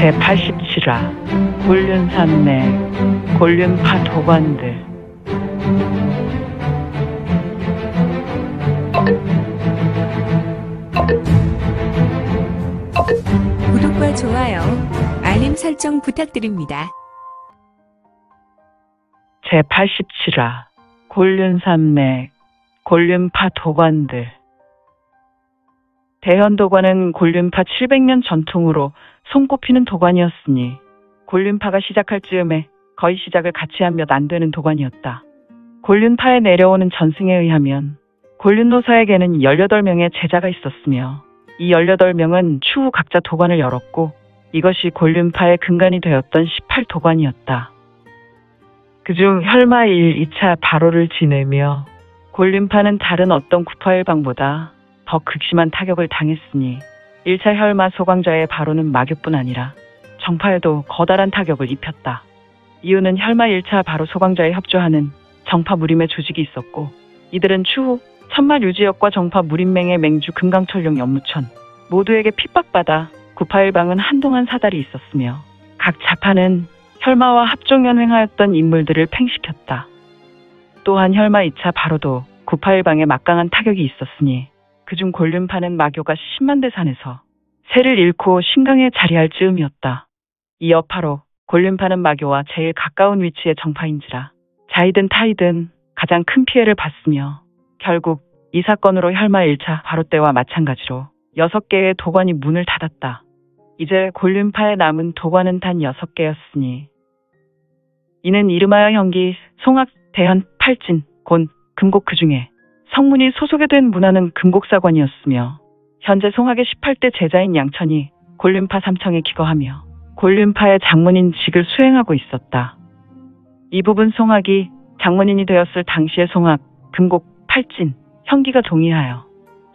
제87화 곤륜산맥 곤륜파 도관들. 구독과 좋아요, 알림 설정 부탁드립니다. 제87화 곤륜산맥 곤륜파 도관들. 대현도관은 곤륜파 700년 전통으로 손꼽히는 도관이었으니 곤륜파가 시작할 즈음에 거의 시작을 같이 한 몇 안 되는 도관이었다. 곤륜파에 내려오는 전승에 의하면 곤륜도사에게는 18명의 제자가 있었으며 이 18명은 추후 각자 도관을 열었고 이것이 곤륜파의 근간이 되었던 18도관이었다. 그중 혈마 1, 2차 발호를 지내며 곤륜파는 다른 어떤 구파일방보다 더 극심한 타격을 당했으니 1차 혈마 소광자의 발호는 마교뿐 아니라 정파에도 거다란 타격을 입혔다. 이유는 혈마 1차 발호 소광자에 협조하는 정파 무림의 조직이 있었고 이들은 추후 천마 유지역과 정파 무림맹의 맹주 금강철룡 연무천 모두에게 핍박받아 구파일방은 한동안 사달이 있었으며 각 자파는 혈마와 합종연횡하였던 인물들을 팽식혔다. 또한 혈마 2차 발호도 구파일방에 막강한 타격이 있었으니 그중 곤륜파는 마교가 10만 대산에서 세를 잃고 신강에 자리할 즈음이었다. 이 여파로 곤륜파는 마교와 제일 가까운 위치의 정파인지라 자이든 타이든 가장 큰 피해를 봤으며 결국 이 사건으로 혈마 1차 발호 때와 마찬가지로 6개의 도관이 문을 닫았다. 이제 곤륜파에 남은 도관은 단 6개였으니 이는 이름하여 형기, 송악, 대현, 팔진, 곤, 금곡 그 중에 성문이 소속에 된 문화는 금곡사관이었으며 현재 송악의 18대 제자인 양천이 곤륜파 삼청에 기거하며 곤륜파의 장문인 직을 수행하고 있었다. 이 부분 송악이 장문인이 되었을 당시의 송악, 금곡, 팔진, 형기가 동의하여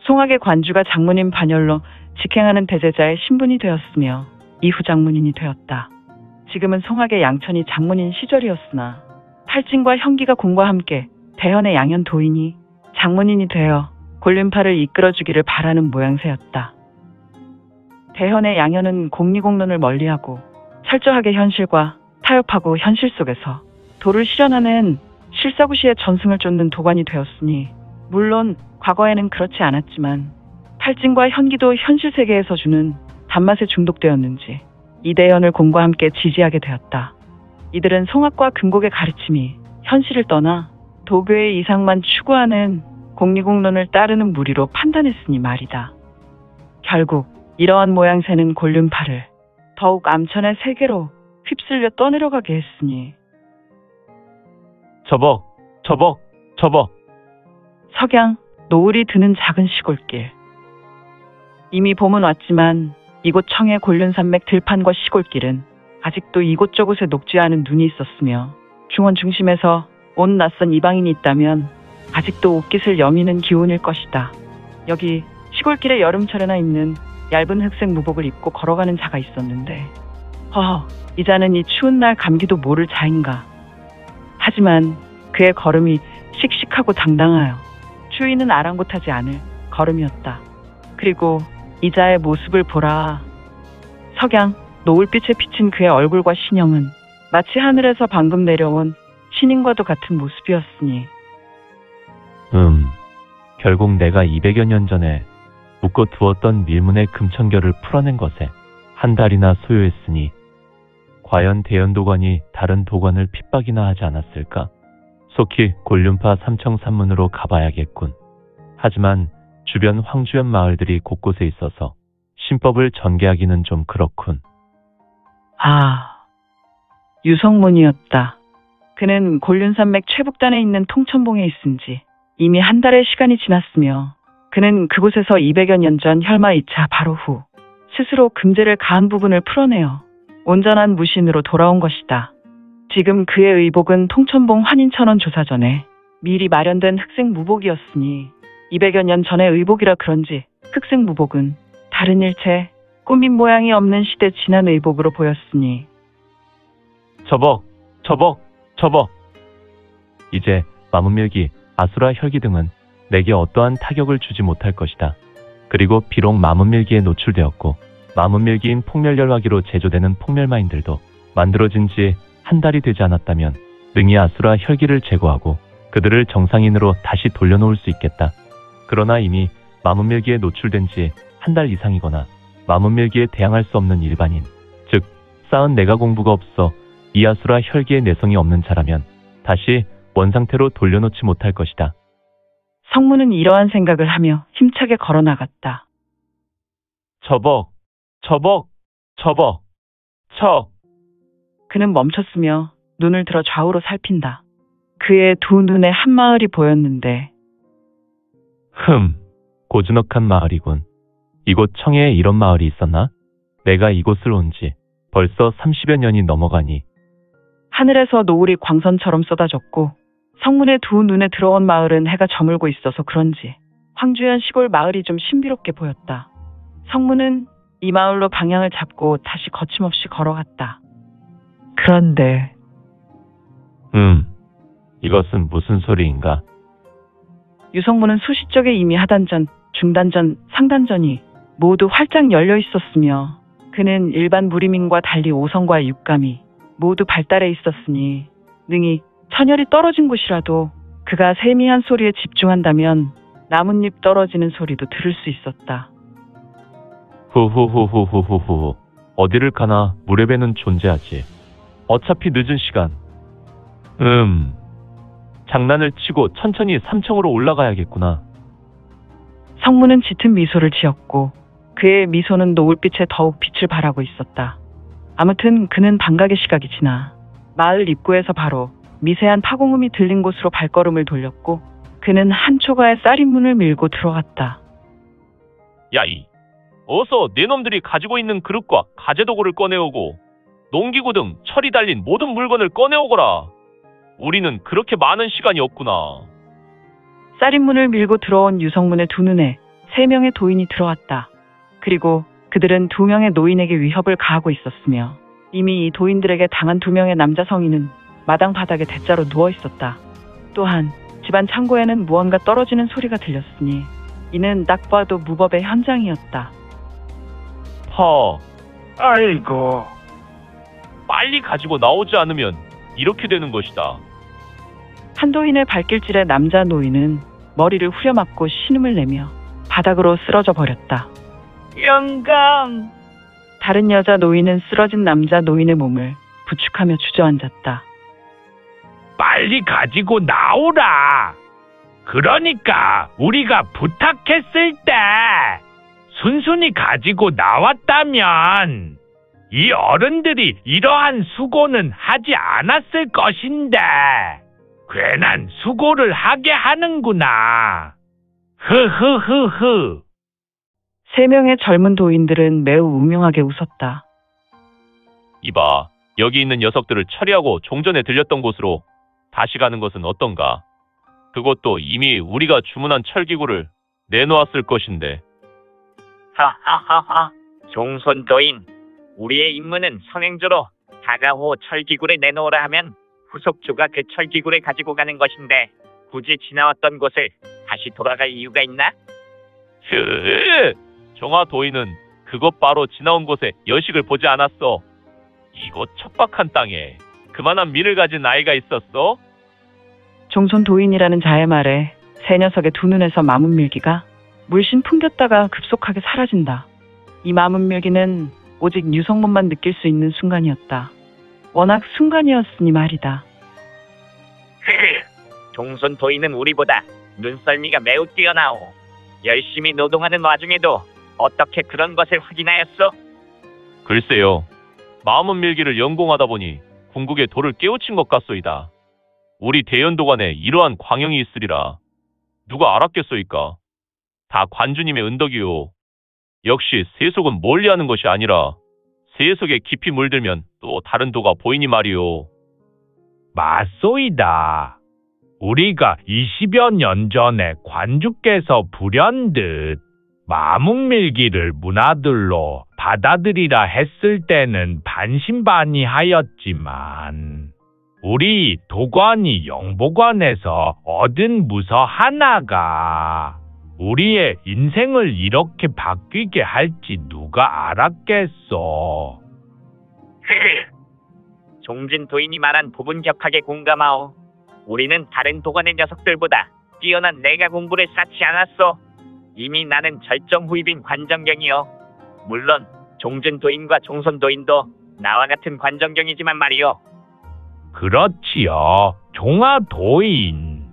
송악의 관주가 장문인 반열로 직행하는 대제자의 신분이 되었으며 이후 장문인이 되었다. 지금은 송악의 양천이 장문인 시절이었으나 팔진과 형기가 공과 함께 대현의 양현 도인이 장문인이 되어 곤륜파를 이끌어주기를 바라는 모양새였다. 대현의 양현은 공리공론을 멀리하고 철저하게 현실과 타협하고 현실 속에서 도를 실현하는 실사구시의 전승을 쫓는 도관이 되었으니 물론 과거에는 그렇지 않았지만 팔진과 현기도 현실 세계에서 주는 단맛에 중독되었는지 이대현을 공과 함께 지지하게 되었다. 이들은 송악과 금곡의 가르침이 현실을 떠나 도교의 이상만 추구하는 공리공론을 따르는 무리로 판단했으니 말이다. 결국 이러한 모양새는 곤륜파를 더욱 암천의 세계로 휩쓸려 떠내려가게 했으니 저벅. 석양, 노을이 드는 작은 시골길. 이미 봄은 왔지만 이곳 청해 곤륜산맥 들판과 시골길은 아직도 이곳저곳에 녹지 않은 눈이 있었으며 중원 중심에서 온 낯선 이방인이 있다면 아직도 옷깃을 여미는 기운일 것이다. 여기 시골길에 여름철에나 입는 얇은 흑색 무복을 입고 걸어가는 자가 있었는데 이 자는 이 추운 날 감기도 모를 자인가. 하지만 그의 걸음이 씩씩하고 당당하여 추위는 아랑곳하지 않을 걸음이었다. 그리고 이 자의 모습을 보라. 석양, 노을빛에 비친 그의 얼굴과 신형은 마치 하늘에서 방금 내려온 신인과도 같은 모습이었으니 결국 내가 200여 년 전에 묶어 두었던 밀문의 금천결을 풀어낸 것에 한 달이나 소요했으니 과연 대현도관이 다른 도관을 핍박이나 하지 않았을까? 속히 곤륜파 삼청산문으로 가봐야겠군. 하지만 주변 황주연 마을들이 곳곳에 있어서 신법을 전개하기는 좀 그렇군. 유성문이었다. 그는 곤륜산맥 최북단에 있는 통천봉에 있은지 이미 한 달의 시간이 지났으며 그는 그곳에서 200여 년 전 혈마 2차 발호 후 스스로 금제를 가한 부분을 풀어내어 온전한 무신으로 돌아온 것이다. 지금 그의 의복은 통천봉 환인천원 조사 전에 미리 마련된 흑색 무복이었으니 200여 년 전의 의복이라 그런지 흑색 무복은 다른 일체 꾸민 모양이 없는 시대 지난 의복으로 보였으니 저벅. 이제 마문밀기, 아수라 혈기 등은 내게 어떠한 타격을 주지 못할 것이다. 그리고 비록 마문밀기에 노출되었고 마문밀기인 폭멸열화기로 제조되는 폭멸마인들도 만들어진 지 한 달이 되지 않았다면 능히 아수라 혈기를 제거하고 그들을 정상인으로 다시 돌려놓을 수 있겠다. 그러나 이미 마문밀기에 노출된 지 한 달 이상이거나 마문밀기에 대항할 수 없는 일반인, 즉 쌓은 내가 공부가 없어 이 아수라 혈기의 내성이 없는 자라면 다시 원상태로 돌려놓지 못할 것이다. 성문은 이러한 생각을 하며 힘차게 걸어나갔다. 저벅, 저벅, 저벅, 척. 그는 멈췄으며 눈을 들어 좌우로 살핀다. 그의 두 눈에 한 마을이 보였는데 고즈넉한 마을이군. 이곳 청해에 이런 마을이 있었나? 내가 이곳을 온 지 벌써 30여 년이 넘어가니. 하늘에서 노을이 광선처럼 쏟아졌고 성문의 두 눈에 들어온 마을은 해가 저물고 있어서 그런지 황주현 시골 마을이 좀 신비롭게 보였다. 성문은 이 마을로 방향을 잡고 다시 거침없이 걸어갔다. 그런데 이것은 무슨 소리인가? 유성문은 수시쪽에 이미 하단전, 중단전, 상단전이 모두 활짝 열려 있었으며 그는 일반 무리민과 달리 5성과 육감이 모두 발달해 있었으니 능히 천열이 떨어진 곳이라도 그가 세미한 소리에 집중한다면 나뭇잎 떨어지는 소리도 들을 수 있었다. 후후후후후후후. 어디를 가나 물의 배는 존재하지. 어차피 늦은 시간. 장난을 치고 천천히 3층으로 올라가야겠구나. 성문은 짙은 미소를 지었고 그의 미소는 노을빛에 더욱 빛을 발하고 있었다. 아무튼 그는 반각의 시각이 지나 마을 입구에서 바로 미세한 파공음이 들린 곳으로 발걸음을 돌렸고 그는 한 초가의 쌀인문을 밀고 들어갔다. 야이, 어서 네 놈들이 가지고 있는 그릇과 가재도구를 꺼내오고 농기구 등 철이 달린 모든 물건을 꺼내오거라. 우리는 그렇게 많은 시간이 없구나. 쌀인문을 밀고 들어온 유성문의 두 눈에 3명의 도인이 들어왔다. 그리고 그들은 2명의 노인에게 위협을 가하고 있었으며 이미 이 도인들에게 당한 2명의 남자 성인은 마당 바닥에 대자로 누워 있었다. 또한 집안 창고에는 무언가 떨어지는 소리가 들렸으니 이는 딱 봐도 무법의 현장이었다. 아이고. 빨리 가지고 나오지 않으면 이렇게 되는 것이다. 한 도인의 발길질에 남자 노인은 머리를 후려맞고 신음을 내며 바닥으로 쓰러져 버렸다. 영감! 다른 여자 노인은 쓰러진 남자 노인의 몸을 부축하며 주저앉았다. 빨리 가지고 나오라! 그러니까 우리가 부탁했을 때 순순히 가지고 나왔다면 이 어른들이 이러한 수고는 하지 않았을 것인데 괜한 수고를 하게 하는구나. 흐흐흐흐. 3명의 젊은 도인들은 매우 음흉하게 웃었다. 이봐, 여기 있는 녀석들을 처리하고 종전에 들렸던 곳으로 다시 가는 것은 어떤가? 그것도 이미 우리가 주문한 철기구를 내놓았을 것인데. 하하하하. 종손도인, 우리의 임무는 선행조로 다가호 철기구를 내놓으라 하면 후속주가 그 철기구를 가지고 가는 것인데 굳이 지나왔던 곳을 다시 돌아갈 이유가 있나? 정화 도인은 그것 바로 지나온 곳에 여식을 보지 않았어. 이곳 척박한 땅에 그만한 미를 가진 아이가 있었어? 종손 도인이라는 자의 말에 세 녀석의 두 눈에서 마문밀기가 물씬 풍겼다가 급속하게 사라진다. 이 마문밀기는 오직 유성문만 느낄 수 있는 순간이었다. 워낙 순간이었으니 말이다. 종손도인은 우리보다 눈썰미가 매우 뛰어나오. 열심히 노동하는 와중에도 어떻게 그런 것을 확인하였소? 글쎄요. 마음은 밀기를 연공하다 보니 궁극의 도를 깨우친 것 같소이다. 우리 대연도관에 이러한 광영이 있으리라. 누가 알았겠소이까? 다 관주님의 은덕이요. 역시 세속은 멀리하는 것이 아니라 세속에 깊이 물들면 또 다른 도가 보이니 말이오. 맞소이다. 우리가 20여 년 전에 관주께서 불현듯 마문밀기를 문화들로 받아들이라 했을 때는 반신반의하였지만 우리 도관이 영보관에서 얻은 무서 하나가 우리의 인생을 이렇게 바뀌게 할지 누가 알았겠어. 종진 도인이 말한 부분 격하게 공감하오. 우리는 다른 도관의 녀석들보다 뛰어난 내가 공부를 쌓지 않았어. 이미 나는 절정 후입인 관정경이요. 물론 종진 도인과 종손 도인도 나와 같은 관정경이지만 말이요. 그렇지요. 종아 도인.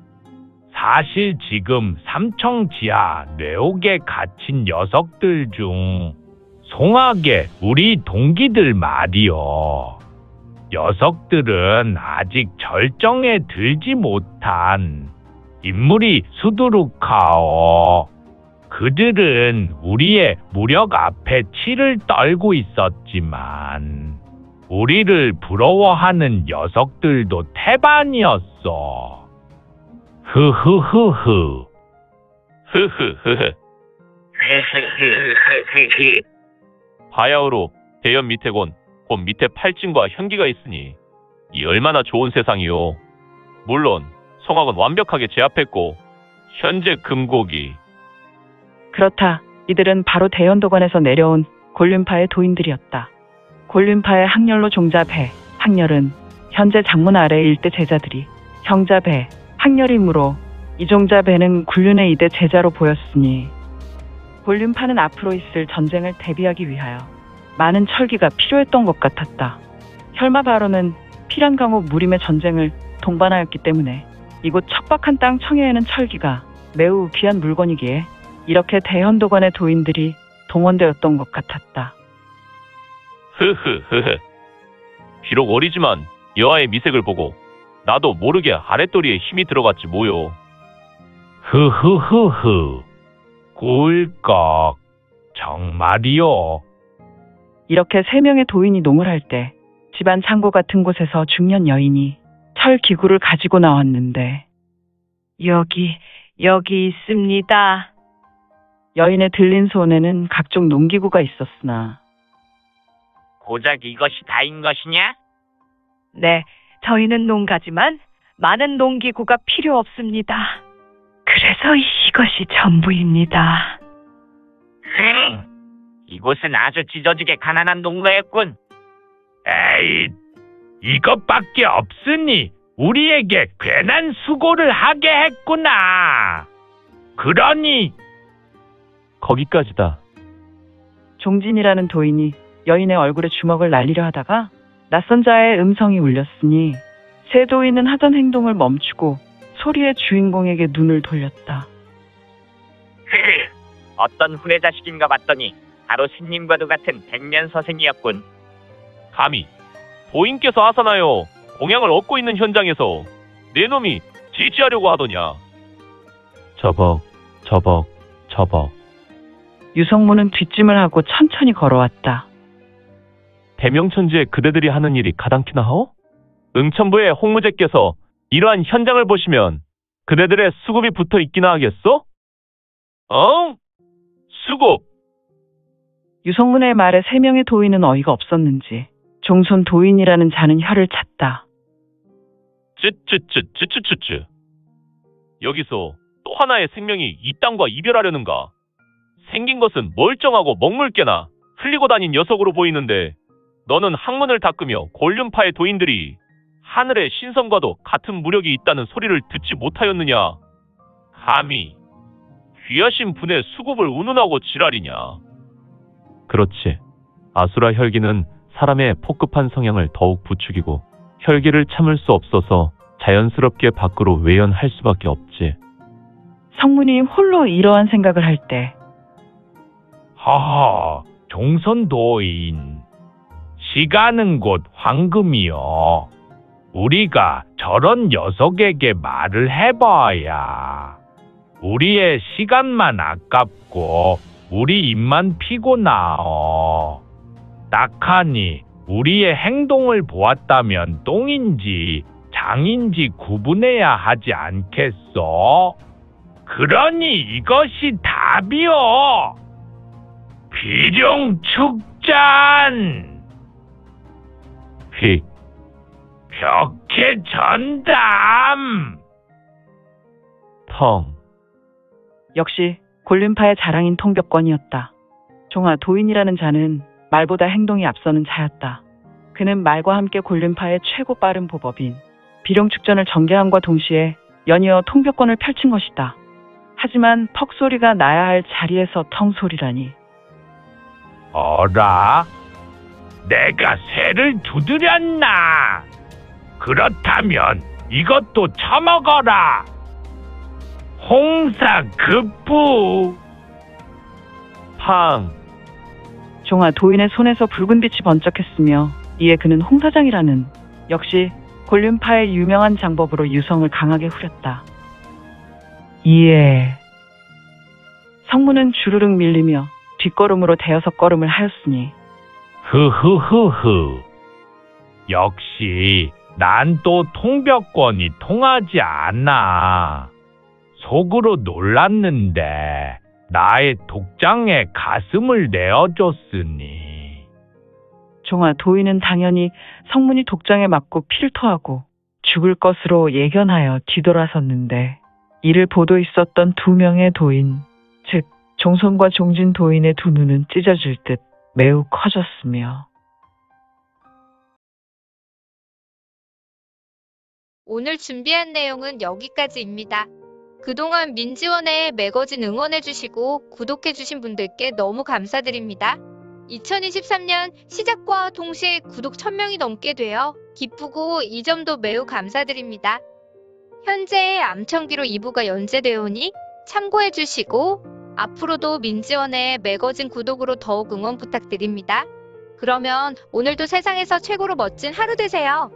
사실 지금 삼청지하 뇌옥에 갇힌 녀석들 중 송악의 우리 동기들 말이요. 녀석들은 아직 절정에 들지 못한 인물이 수두룩하오. 그들은 우리의 무력 앞에 치를 떨고 있었지만 우리를 부러워하는 녀석들도 태반이었어. 흐흐흐흐. 흐흐흐흐. 바야흐로 대연 밑에 곧 밑에 팔진과 현기가 있으니 이 얼마나 좋은 세상이요. 물론 송악은 완벽하게 제압했고 현재 금곡이. 그렇다. 이들은 바로 대연도관에서 내려온 곤륜파의 도인들이었다. 곤륜파의 학렬로 종자 배, 학렬은 현재 장문 아래 일대 제자들이 형자 배, 학렬이므로 이종자 배는 굴륜의 이대 제자로 보였으니 곤륜파는 앞으로 있을 전쟁을 대비하기 위하여 많은 철기가 필요했던 것 같았다. 혈마 바로는 피란강호 무림의 전쟁을 동반하였기 때문에 이곳 척박한 땅 청해에는 철기가 매우 귀한 물건이기에 이렇게 대현도관의 도인들이 동원되었던 것 같았다. 흐흐흐흐. 비록 어리지만 여아의 미색을 보고 나도 모르게 아랫도리에 힘이 들어갔지 뭐요. 흐흐흐흐. 꿀꺽. 정말이요. 이렇게 3명의 도인이 농을 할 때 집안 창고 같은 곳에서 중년 여인이 철 기구를 가지고 나왔는데 여기 있습니다. 여인의 들린 손에는 각종 농기구가 있었으나 고작 이것이 다인 것이냐? 네, 저희는 농가지만 많은 농기구가 필요 없습니다. 그래서 이것이 전부입니다. 이곳은 아주 찢어지게 가난한 농가였군. 에이, 이것밖에 없으니 우리에게 괜한 수고를 하게 했구나. 그러니 거기까지다. 종진이라는 도인이 여인의 얼굴에 주먹을 날리려 하다가 낯선 자의 음성이 울렸으니 새 도인은 하던 행동을 멈추고 소리의 주인공에게 눈을 돌렸다. 어떤 후레 자식인가 봤더니 바로 스님과도 같은 백면서생이었군. 감히 도인께서 하사나요 공양을 얻고 있는 현장에서 내 놈이 지지하려고 하더냐. 저벅. 유성문은 뒷짐을 하고 천천히 걸어왔다. 대명천지에 그대들이 하는 일이 가당키나 하오? 응천부의 홍무제께서 이러한 현장을 보시면 그대들의 수급이 붙어 있기나 하겠소? 수급! 유성문의 말에 3명의 도인은 어이가 없었는지 종손 도인이라는 자는 혀를 찼다. 쯔. 여기서 또 하나의 생명이 이 땅과 이별하려는가? 생긴 것은 멀쩡하고 먹물개나 흘리고 다닌 녀석으로 보이는데 너는 학문을 닦으며 곤륜파의 도인들이 하늘의 신성과도 같은 무력이 있다는 소리를 듣지 못하였느냐? 감히 귀하신 분의 수급을 운운하고 지랄이냐? 그렇지. 아수라 혈기는 사람의 폭급한 성향을 더욱 부추기고 혈기를 참을 수 없어서 자연스럽게 밖으로 외연할 수밖에 없지. 성문이 홀로 이러한 생각을 할 때 하하, 종선도인. 시간은 곧 황금이요. 우리가 저런 녀석에게 말을 해봐야 우리의 시간만 아깝고 우리 입만 피곤하오. 딱하니 우리의 행동을 보았다면 똥인지 장인지 구분해야 하지 않겠소? 그러니 이것이 답이오. 비룡축잔. 벽해 전담. 텅. 역시 곤륜파의 자랑인 통벽권이었다. 종아 도인이라는 자는 말보다 행동이 앞서는 자였다. 그는 말과 함께 곤륜파의 최고 빠른 보법인 비룡축전을 전개함과 동시에 연이어 통벽권을 펼친 것이다. 하지만 퍽소리가 나야 할 자리에서 텅소리라니. 어라? 내가 새를 두드렸나? 그렇다면 이것도 처먹어라. 홍사급부. 팡! 종아 도인의 손에서 붉은 빛이 번쩍했으며 이에 그는 홍사장이라는 역시 곤륜파의 유명한 장법으로 유성을 강하게 후렸다. 이에 성문은 주르륵 밀리며 뒷걸음으로 대여섯 걸음을 하였으니 흐흐흐흐. 역시 난 또 통벽권이 통하지 않아. 속으로 놀랐는데 나의 독장에 가슴을 내어줬으니. 종아 도인은 당연히 성문이 독장에 맞고 피를 토하고 죽을 것으로 예견하여 뒤돌아섰는데 이를 보고 있었던 두 명의 도인, 즉 종손과 종진 도인의 두 눈은 찢어질 듯 매우 커졌으며 오늘 준비한 내용은 여기까지입니다. 그동안 민지원에 매거진 응원해주시고 구독해주신 분들께 너무 감사드립니다. 2023년 시작과 동시에 구독 1000명이 넘게 되어 기쁘고 이 점도 매우 감사드립니다. 현재 암청기로 2부가 연재되오니 참고해주시고 앞으로도 민지원의 매거진 구독으로 더욱 응원 부탁드립니다. 그러면 오늘도 세상에서 최고로 멋진 하루 되세요.